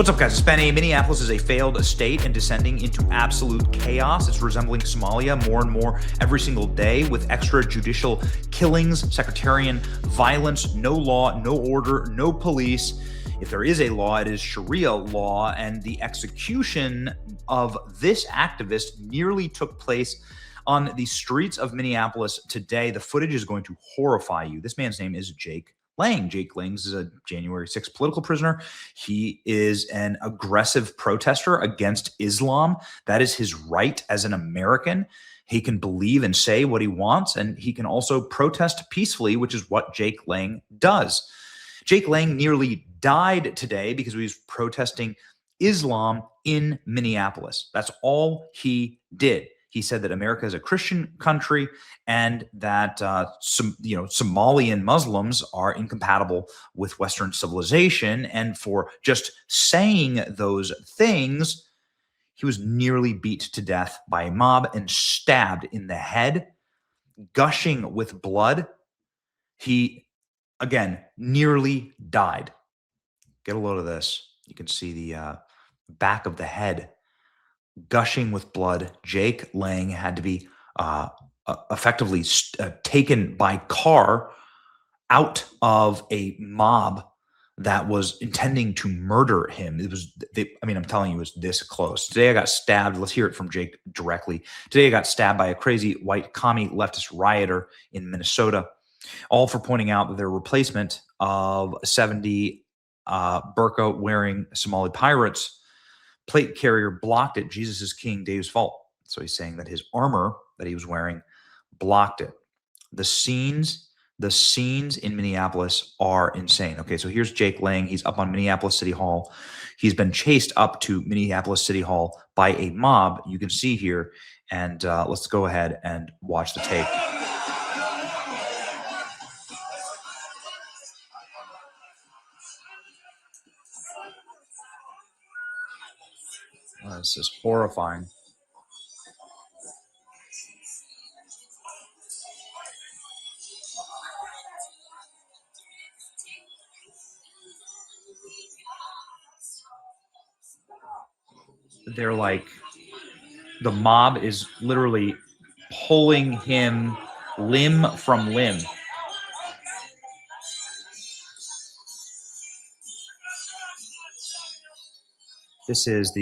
What's up, guys? It's Benny. Minneapolis is a failed state and descending into absolute chaos. It's resembling Somalia more and more every single day, with extrajudicial killings, sectarian violence, no law, no order, no police. If there is a law, it is Sharia law, and the execution of this activist nearly took place on the streets of Minneapolis today. The footage is going to horrify you. This man's name is Jake Lang. Jake Lang is a January 6th political prisoner. He is an aggressive protester against Islam. That is his right as an American. He can believe and say what he wants, and he can also protest peacefully, which is what Jake Lang does. Jake Lang nearly died today because he was protesting Islam in Minneapolis. That's all he did. He said that America is a Christian country and that Somalian Muslims are incompatible with Western civilization. And for just saying those things, he was nearly beat to death by a mob and stabbed in the head, gushing with blood. He, again, nearly died. Get a load of this. You can see the back of the head gushing with blood. Jake Lang had to be effectively taken by car out of a mob that was intending to murder him. I'm telling you, it was this close. Today I got stabbed. Let's hear it from Jake directly. Today I got stabbed by a crazy white commie leftist rioter in Minnesota, all for pointing out that their replacement of 70 burqa-wearing Somali pirates plate carrier blocked it. Jesus is King, Dave's fault. So he's saying that his armor that he was wearing blocked it. The scenes in Minneapolis are insane. Okay, so here's Jake Lang. He's up on Minneapolis City Hall. He's been chased up to Minneapolis City Hall by a mob. You can see here, and let's go ahead and watch the tape. This is horrifying. They're like, the mob is literally pulling him limb from limb. This is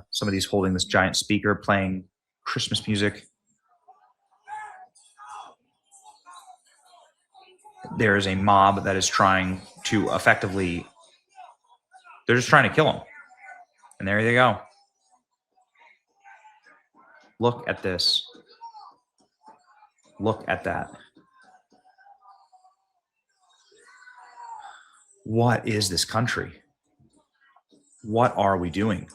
somebody's holding this giant speaker playing Christmas music. There is a mob that is trying to they're just trying to kill him. And there they go. Look at this. Look at that. What is this country? What are we doing?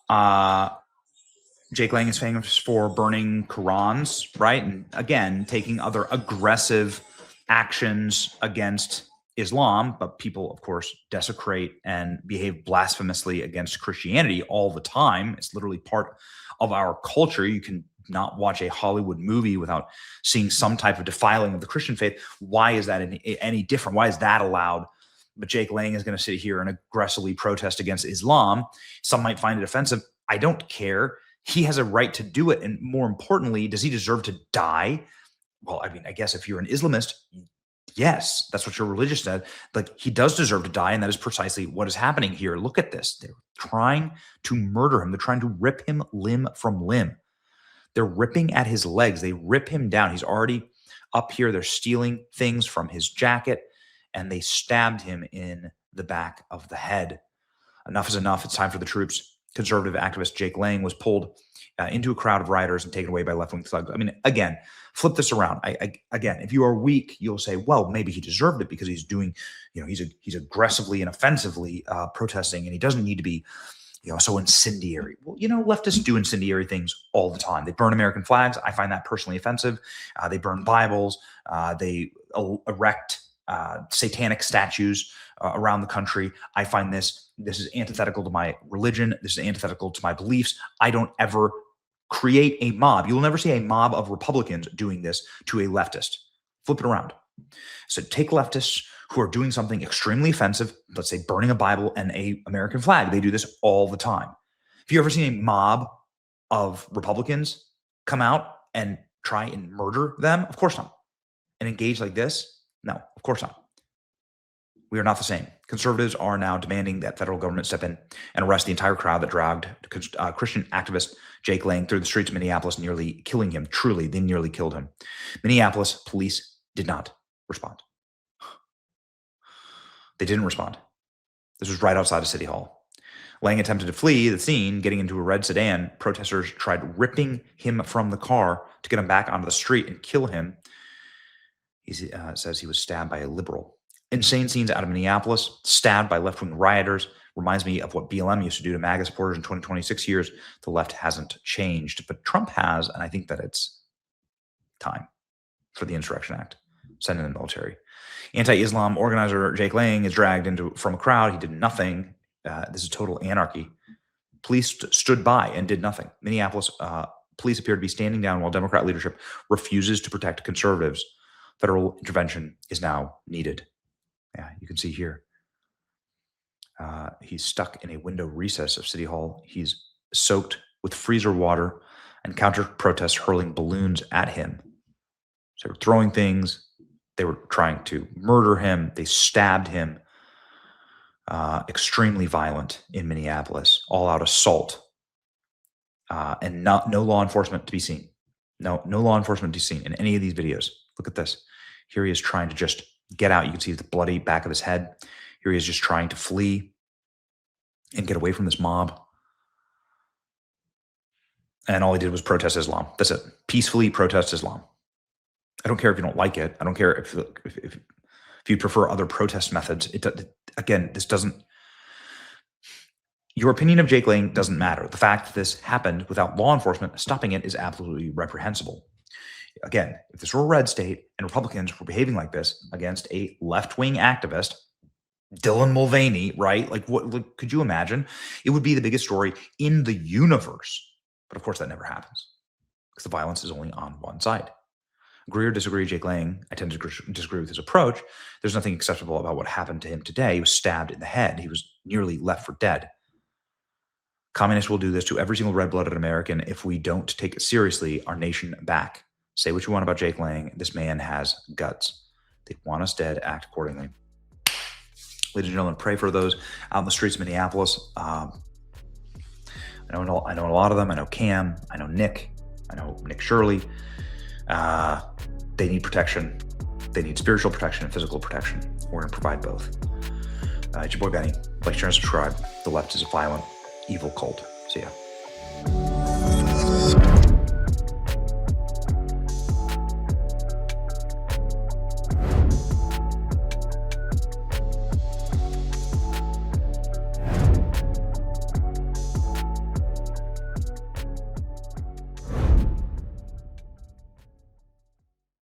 Jake Lang is famous for burning Qurans, right? And again, taking other aggressive actions against Islam, but people, of course, desecrate and behave blasphemously against Christianity all the time. It's literally part of our culture. You can not watch a Hollywood movie without seeing some type of defiling of the Christian faith. Why is that any different? Why is that allowed? But Jake Lang is going to sit here and aggressively protest against Islam. Some might find it offensive. I don't care. He has a right to do it. And more importantly, does he deserve to die? Well, I guess if you're an Islamist, yes, that's what your religion said. Like, he does deserve to die, and that is precisely what is happening here. Look at this. They're trying to murder him. They're trying to rip him limb from limb. They're ripping at his legs. They rip him down. He's already up here. They're stealing things from his jacket, and they stabbed him in the back of the head. Enough is enough. It's time for the troops. Conservative activist Jake Lang was pulled into a crowd of rioters and taken away by left-wing thugs. Again, flip this around. Again, if you are weak, you'll say, well, maybe he deserved it because he's doing, he's aggressively and offensively protesting, and he doesn't need to be, so incendiary. Well, leftists do incendiary things all the time. They burn American flags. I find that personally offensive. They burn Bibles. They erect satanic statues around the country. I find this is antithetical to my religion. This is antithetical to my beliefs. I don't ever create a mob. You'll never see a mob of Republicans doing this to a leftist. Flip it around. So take leftists who are doing something extremely offensive, let's say burning a Bible and an American flag. They do this all the time. Have you ever seen a mob of Republicans come out and try and murder them? Of course not. And engage like this? No, of course not. We are not the same. Conservatives are now demanding that federal government step in and arrest the entire crowd that dragged Christian activist Jake Lang through the streets of Minneapolis, nearly killing him. Truly, they nearly killed him. Minneapolis police did not respond. They didn't respond. This was right outside of City Hall. Lang attempted to flee the scene, getting into a red sedan. Protesters tried ripping him from the car to get him back onto the street and kill him. He says he was stabbed by a liberal. Insane scenes out of Minneapolis, stabbed by left-wing rioters. Reminds me of what BLM used to do to MAGA supporters in 26 years. The left hasn't changed, but Trump has, and I think that it's time for the Insurrection Act. Send in the military. Anti-Islam organizer Jake Lang is dragged from a crowd. He did nothing. This is total anarchy. Police stood by and did nothing. Minneapolis police appear to be standing down while Democrat leadership refuses to protect conservatives. Federal intervention is now needed. Yeah, you can see here. He's stuck in a window recess of City Hall. He's soaked with freezer water and counter-protests hurling balloons at him. So they were throwing things. They were trying to murder him. They stabbed him. Extremely violent in Minneapolis. All-out assault. And no law enforcement to be seen. No law enforcement to be seen in any of these videos. Look at this. Here he is trying to just get out. You can see the bloody back of his head. Here he is just trying to flee and get away from this mob. And all he did was protest Islam. That's it. Peacefully protest Islam. I don't care if you don't like it. I don't care if you prefer other protest methods. Again, this doesn't. Your opinion of Jake Lang doesn't matter. The fact that this happened without law enforcement stopping it is absolutely reprehensible. Again, if this were a red state and Republicans were behaving like this against a left-wing activist, Dylan Mulvaney, right? What could you imagine? It would be the biggest story in the universe. But of course, that never happens because the violence is only on one side. Agree or disagree, Jake Lang, I tend to disagree with his approach. There's nothing acceptable about what happened to him today. He was stabbed in the head. He was nearly left for dead. Communists will do this to every single red-blooded American if we don't take seriously our nation back. Say what you want about Jake Lang. This man has guts. They want us dead. Act accordingly. Ladies and gentlemen, pray for those out in the streets of Minneapolis. I know a lot of them. I know Cam. I know Nick. I know Nick Shirley. They need protection. They need spiritual protection and physical protection. We're going to provide both. It's your boy Benny. Like, share, and subscribe. The left is a violent, evil cult. See ya.